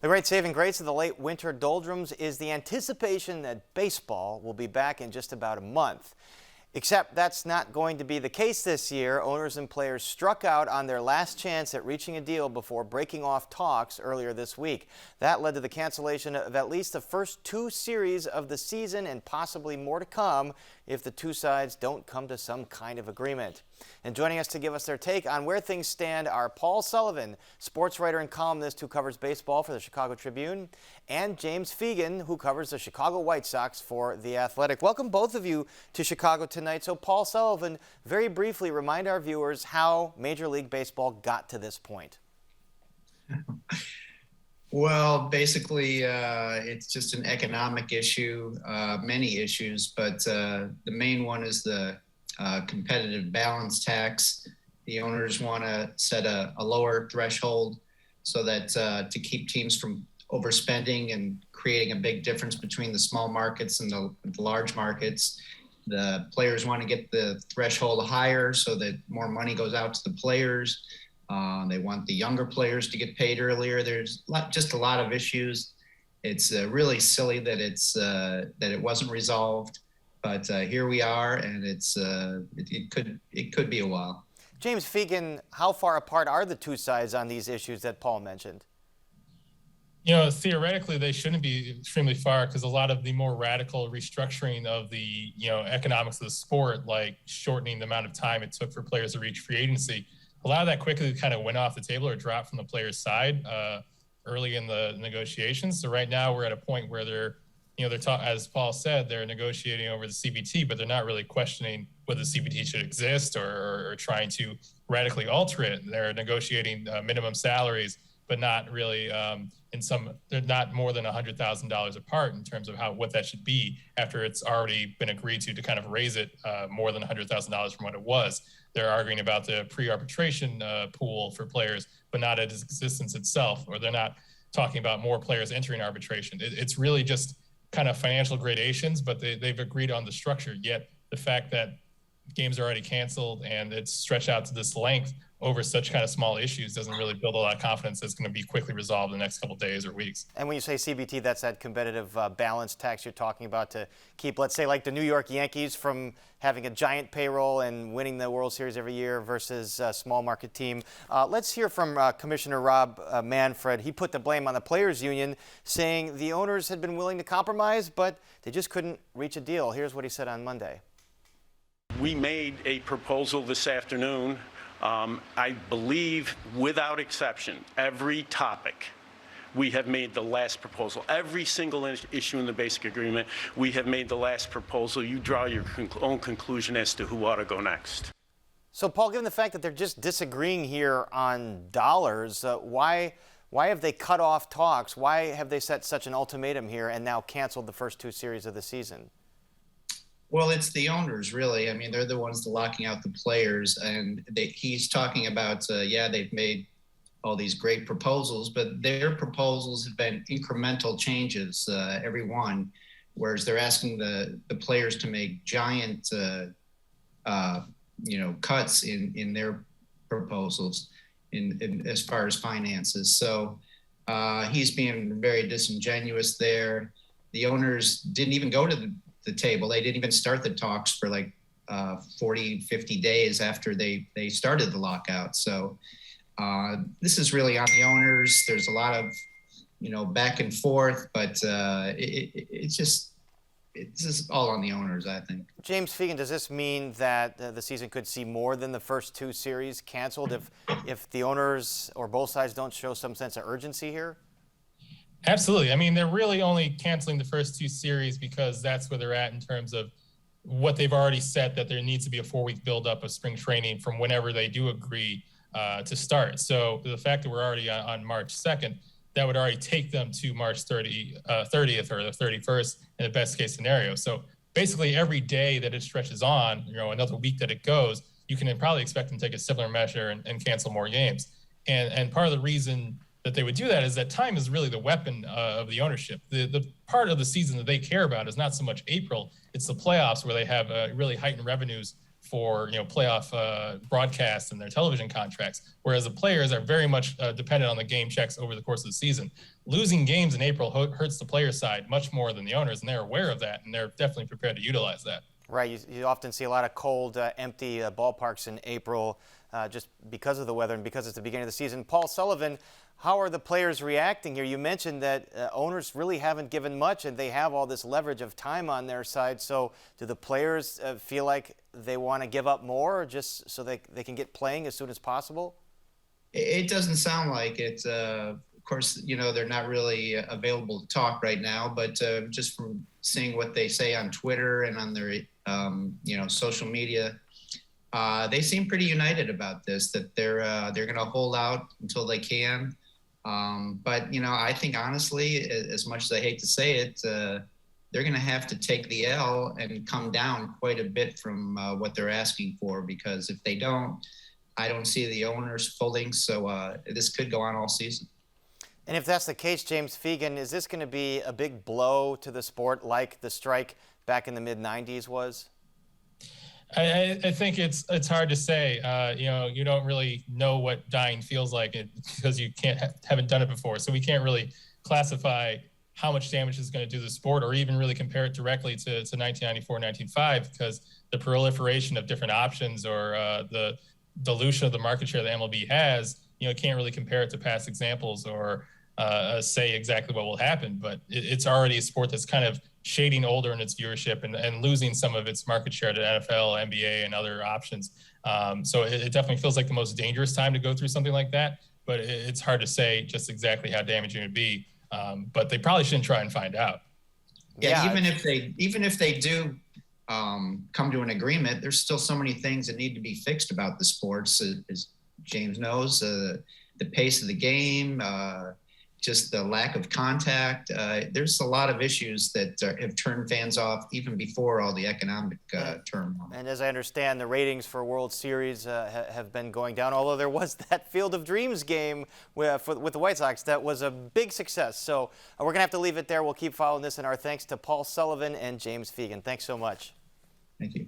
The great saving grace of the late winter doldrums is the anticipation that baseball will be back in just about a month. Except that's not going to be the case this year. Owners and players struck out on their last chance at reaching a deal before breaking off talks earlier this week. That led to the cancellation of at least the first two series of the season and possibly more to come if the two sides don't come to some kind of agreement. And joining us to give us their take on where things stand are Paul Sullivan, sports writer and columnist who covers baseball for the Chicago Tribune, and James Fegan, who covers the Chicago White Sox for The Athletic. Welcome both of you to Chicago tonight. So Paul Sullivan, very briefly remind our viewers how Major League Baseball got to this point. Well, basically, it's just an economic issue, many issues, but the main one is the competitive balance tax. The owners want to set a lower threshold so that to keep teams from overspending and creating a big difference between the small markets and the large markets. The players want to get the threshold higher so that more money goes out to the players. They want the younger players to get paid earlier. There's just a lot of issues. It's really silly that it wasn't resolved, but here we are, and it could be a while. James Fegan, how far apart are the two sides on these issues that Paul mentioned? You know, theoretically, they shouldn't be extremely far because a lot of the more radical restructuring of the, economics of the sport, like shortening the amount of time it took for players to reach free agency, a lot of that quickly kind of went off the table or dropped from the players' side early in the negotiations. So right now we're at a point where they're as Paul said, they're negotiating over the CBT, but they're not really questioning whether the CBT should exist or trying to radically alter it. They're negotiating minimum salaries, but not really they're not more than $100,000 apart in terms of what that should be after it's already been agreed to kind of raise it more than $100,000 from what it was. They're arguing about the pre-arbitration pool for players, but not its existence itself, or they're not talking about more players entering arbitration. It's really just kind of financial gradations, but they've agreed on the structure. Yet the fact that games are already canceled and it's stretched out to this length over such kind of small issues doesn't really build a lot of confidence that's going to be quickly resolved in the next couple of days or weeks. And when you say CBT, that's that competitive balance tax you're talking about to keep, let's say, like the New York Yankees from having a giant payroll and winning the World Series every year versus a small market team. Let's hear from Commissioner Rob Manfred. He put the blame on the Players Union, saying the owners had been willing to compromise, but they just couldn't reach a deal. Here's what he said on Monday. We made a proposal this afternoon. I believe, without exception, every topic we have made the last proposal. Every single issue in the basic agreement, we have made the last proposal. You draw your own conclusion as to who ought to go next. So, Paul, given the fact that they're just disagreeing here on dollars, why have they cut off talks? Why have they set such an ultimatum here and now canceled the first two series of the season? Well, it's the owners, really. I mean, they're the ones locking out the players, and he's talking about, they've made all these great proposals, but their proposals have been incremental changes, every one, whereas they're asking the players to make giant, cuts in their proposals in as far as finances. So he's being very disingenuous there. The owners didn't even go to the table. They didn't even start the talks for like 40, 50 days after they started the lockout. So this is really on the owners. There's a lot of, back and forth, but it's just all on the owners, I think. James Fegan, does this mean that the season could see more than the first two series canceled if the owners or both sides don't show some sense of urgency here? Absolutely. I mean, they're really only canceling the first two series because that's where they're at in terms of what they've already set, that there needs to be a 4-week buildup of spring training from whenever they do agree to start. So the fact that we're already on March 2nd, that would already take them to March 30th or the 31st in the best case scenario. So basically every day that it stretches on, another week that it goes, you can probably expect them to take a similar measure and cancel more games. And part of the reason that they would do that is that time is really the weapon of the ownership. The part of the season that they care about is not so much April, it's the playoffs where they have really heightened revenues for playoff broadcasts and their television contracts, whereas the players are very much dependent on the game checks over the course of the season. Losing games in April hurts the player side much more than the owners, and they're aware of that, and they're definitely prepared to utilize that. Right, you often see a lot of cold, empty ballparks in April just because of the weather and because it's the beginning of the season. Paul Sullivan, how are the players reacting here? You mentioned that owners really haven't given much, and they have all this leverage of time on their side. So do the players feel like they want to give up more just so they can get playing as soon as possible? It doesn't sound like it. Of course, they're not really available to talk right now, but just from seeing what they say on Twitter and on their social media, they seem pretty united about this, that they're going to hold out until they can. But I think honestly, as much as I hate to say it, they're going to have to take the L and come down quite a bit from what they're asking for, because if they don't, I don't see the owners folding. So this could go on all season. And if that's the case, James Fegan, is this going to be a big blow to the sport like the strike back in the mid-'90s was? I think it's hard to say. You don't really know what dying feels like because you haven't done it before. So we can't really classify how much damage is going to do to the sport, or even really compare it directly to 1994, 1995, because the proliferation of different options or the dilution of the market share that MLB has, can't really compare it to past examples or say exactly what will happen. But it's already a sport that's kind of shading older in its viewership and losing some of its market share to NFL, NBA, and other options. So it definitely feels like the most dangerous time to go through something like that. But it's hard to say just exactly how damaging it would be. But they probably shouldn't try and find out. Yeah, even if they do come to an agreement, there's still so many things that need to be fixed about the sports, as James knows. The pace of the game, just the lack of contact. There's a lot of issues that have turned fans off even before all the economic turmoil. And as I understand, the ratings for World Series have been going down, although there was that Field of Dreams game with the White Sox that was a big success. So we're going to have to leave it there. We'll keep following this, and our thanks to Paul Sullivan and James Fegan. Thanks so much. Thank you.